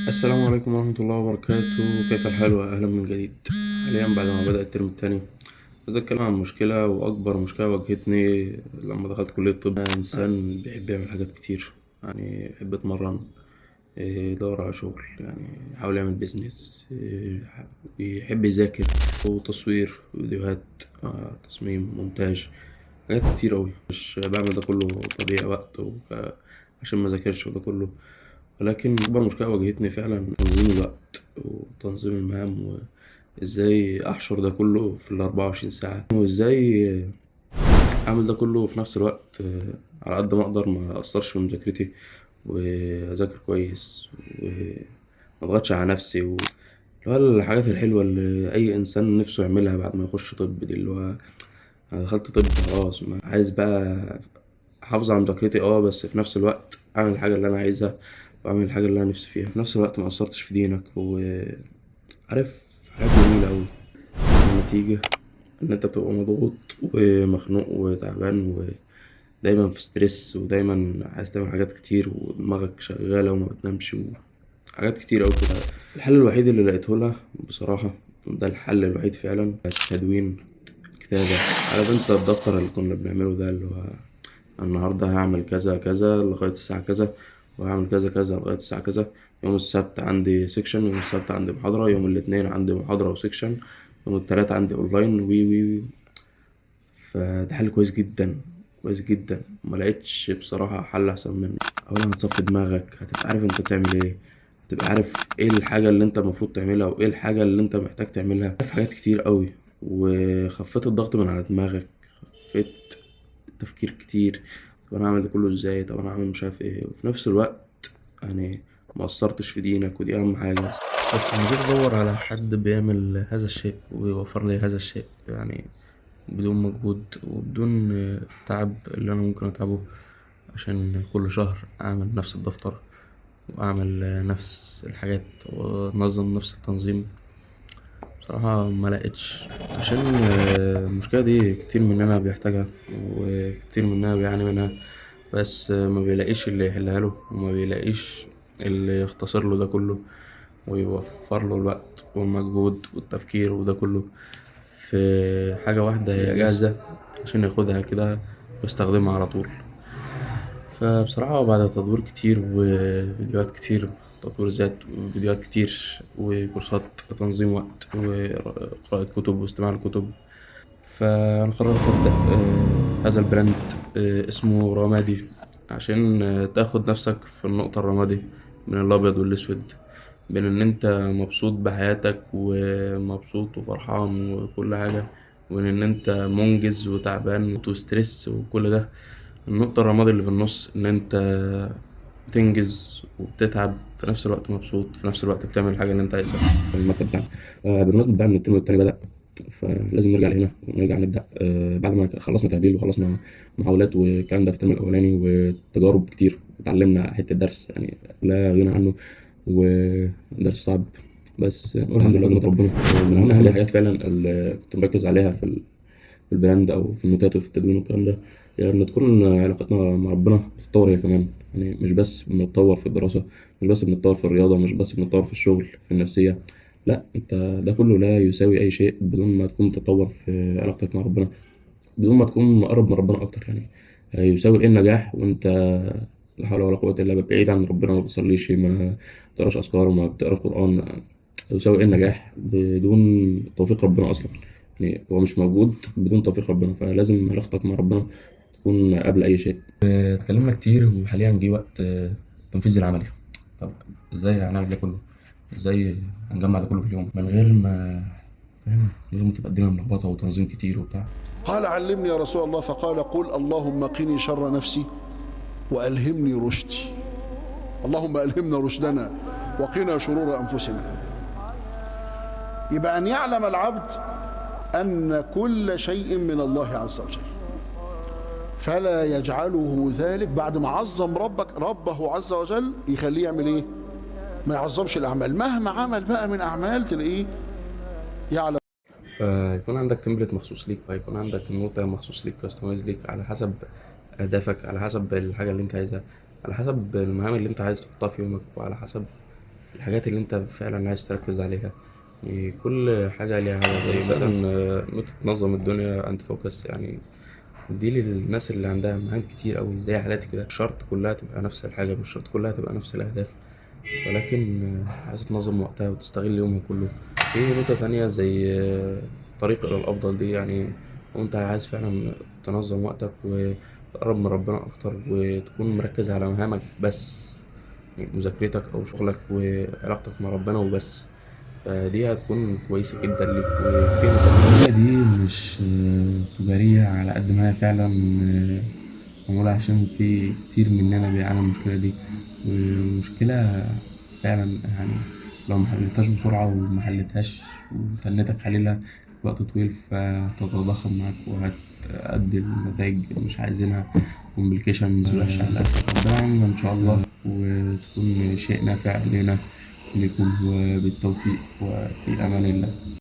السلام عليكم ورحمة الله وبركاته، كيف الحال وأهلا من جديد. حاليا بعد ما بدأ الترم التاني عايز أتكلم عن مشكلة، وأكبر مشكلة واجهتني لما دخلت كلية الطب. أنا إنسان بيحب يعمل حاجات كتير، يعني يحب يتمرن، يدور على شغل، يعني يحاول يعمل بيزنس، يحب يذاكر وتصوير فيديوهات، تصميم مونتاج، حاجات كتير أوي. مش بعمل ده كله تضييع وقت عشان ما ذاكرش وده كله، ولكن أكبر مشكلة واجهتني فعلا تنظيم الوقت وتنظيم المهام، وإزاي أحشر ده كله في ال24 ساعة، وإزاي أعمل ده كله في نفس الوقت، على قد ما أقدر ما أقصرش في مذاكرتي وأذاكر كويس وما أضغطش على نفسي اللي هو الحاجات الحلوة اللي أي إنسان نفسه يعملها بعد ما يخش طب، دي اللي هو أنا دخلت طب خلاص، ما عايز بقى أحافظ على مذاكرتي، بس في نفس الوقت أعمل الحاجة اللي أنا عايزها وأعمل الحاجة اللي أنا نفسي فيها في نفس الوقت، ما قصرتش في دينك. وعارف حاجات جميلة أوي النتيجة إن أنت بتبقى مضغوط ومخنوق وتعبان ودايما في ستريس، ودايما عايز تعمل حاجات كتير ودماغك شغالة وما بتنامش وحاجات كتير أوي كده. الحل الوحيد اللي لقيته لها بصراحة، ده الحل الوحيد فعلا، التدوين، كتابة. عارف انت الدفتر اللي كنا بنعمله ده، اللي هو النهاردة هعمل كذا كذا لغاية الساعة كذا، وهعمل كذا كذا لغاية الساعة كذا. يوم السبت عندي سيكشن، يوم السبت عندي محاضرة، يوم الاثنين عندي محاضرة وسيكشن، يوم التلات عندي اونلاين وي. فده حل كويس جدا، كويس جدا، ملقتش بصراحة حل أحسن منه. أولا هتصفي دماغك، هتبقى عارف انت بتعمل ايه، هتبقى عارف ايه الحاجة اللي انت المفروض تعملها وايه الحاجة اللي انت محتاج تعملها، عارف حاجات كتير قوي، وخفيت الضغط من على دماغك، خفيت تفكير كتير. طب انا هعمل ده كله ازاي، طب انا هعمل مش عارف ايه، وفي نفس الوقت يعني ما قصرتش في دينك، ودي اهم حاجة. بس لما جيت ادور على حد بيعمل هذا الشيء وبيوفر لي هذا الشيء، يعني بدون مجهود وبدون تعب اللي انا ممكن اتعبه عشان كل شهر اعمل نفس الدفتر واعمل نفس الحاجات وانظم نفس التنظيم، بصراحة ما لقيتش. عشان المشكلة دي كتير مننا بيحتاجها وكتير مننا بيعاني منها، بس ما بيلاقيش اللي يحلها له، وما بيلاقيش اللي يختصر له ده كله ويوفر له الوقت والمجهود والتفكير وده كله في حاجة واحدة هي جاهزة عشان ياخدها كده ويستخدمها على طول. فبصراحة بعد تدوير كتير وفيديوهات كتير، تطوير ذات وفيديوهات كتير وكورسات تنظيم وقت وقراءة كتب واستماع لكتب، فأنا قررت أبدأ هذا البراند، اسمه رمادي، عشان تاخد نفسك في النقطة الرمادي من الأبيض والأسود، بين إن أنت مبسوط بحياتك ومبسوط وفرحان وكل حاجة، وبين إن أنت منجز وتعبان وستريس وكل ده. النقطة الرمادي اللي في النص إن أنت بتنجز وبتتعب في نفس الوقت، مبسوط في نفس الوقت، بتعمل الحاجة اللي أنت عايزها في المكتب بتاعك. بالمناسبة بقى إن الترم التاني بدأ، فلازم نرجع لهنا ونرجع نبدأ بعد ما خلصنا تهبيل وخلصنا محاولات والكلام ده في الترم الأولاني وتجارب كتير، اتعلمنا حتة درس يعني لا غنى عنه، ودرس صعب، بس نقول الحمد لله قدرة ربنا. من أهم الحاجات فعلا اللي كنت مركز عليها في البراند أو في النوتات وفي التدوين والكلام ده، يعني إن تكون علاقتنا مع ربنا بتتطور هي كمان. يعني مش بس بنتطور في الدراسة، مش بس بنتطور في الرياضة، مش بس بنتطور في الشغل في النفسية، لأ أنت ده كله لا يساوي أي شيء بدون ما تكون بتتطور في علاقتك مع ربنا، بدون ما تكون مقرب من ربنا أكتر يعني. يساوي إيه النجاح وأنت لا حول ولا قوة إلا بالله بعيد عن ربنا، ما بتصليش، ما بتقراش أذكار وما بتقراش قرآن؟ يساوي إيه النجاح بدون توفيق ربنا أصلا؟ يعني هو مش موجود بدون توفيق ربنا، فلازم علاقتك مع ربنا تكون قبل أي شيء. اتكلمنا كتير وحاليا جه وقت التنفيذ العملي. طب ازاي هنعمل ده كله؟ ازاي هنجمع ده كله في اليوم من غير ما فاهم، من غير ما تبقى الدنيا ملخبطة وتنظيم كتير وبتاع؟ قال علمني يا رسول الله، فقال قل اللهم قني شر نفسي وألهمني رشدي. اللهم ألهمنا رشدنا وقنا شرور أنفسنا. يبقى أن يعلم العبد أن كل شيء من الله عز وجل، فلا يجعله ذلك بعد ما عظم ربه عز وجل يخليه يعمل ايه؟ ما يعظمش الأعمال، مهما عمل بقى من أعمال تلاقيه يعلم. فيكون عندك تمبلت مخصوص ليك، وهيكون عندك نوتة مخصوص ليك، كاستمايز ليك على حسب أهدافك، على حسب الحاجة اللي أنت عايزها، على حسب المهام اللي أنت عايز تحطها في يومك، وعلى حسب الحاجات اللي انت فعلا عايز تركز عليها. يعني كل حاجة ليها هدف، زي مثلا نقطة تنظم الدنيا أنت فوكس يعني. دي للناس اللي عندها مهام كتير أوي زي حالاتي كده، مش شرط كلها تبقى نفس الحاجة، مش شرط كلها تبقى نفس الأهداف، ولكن عايز تنظم وقتها وتستغل يومها كله. في نقطة تانية زي طريق إلى الأفضل دي يعني. وأنت عايز فعلا تنظم وقتك وتقرب من ربنا أكتر وتكون مركز على مهامك بس، يعني مذاكرتك أو شغلك وعلاقتك مع ربنا وبس. فدي هتكون كويسة جدا ليك. وفي نقطة دي مش تجارية على قد ما هي فعلا معمولة عشان في كتير مننا بيعاني من المشكلة دي. والمشكلة فعلا يعني لو محلتهاش بسرعة ومحلتهاش وتنتك حليلها وقت طويل فهتتضخم معاك وهتأدي لنتائج مش عايزينها، كومبليكيشنز وحشة على الآخر. ربنا يعيننا إن شاء الله وتكون شيء نافع علينا لكم، وبالتوفيق وفي أمان الله.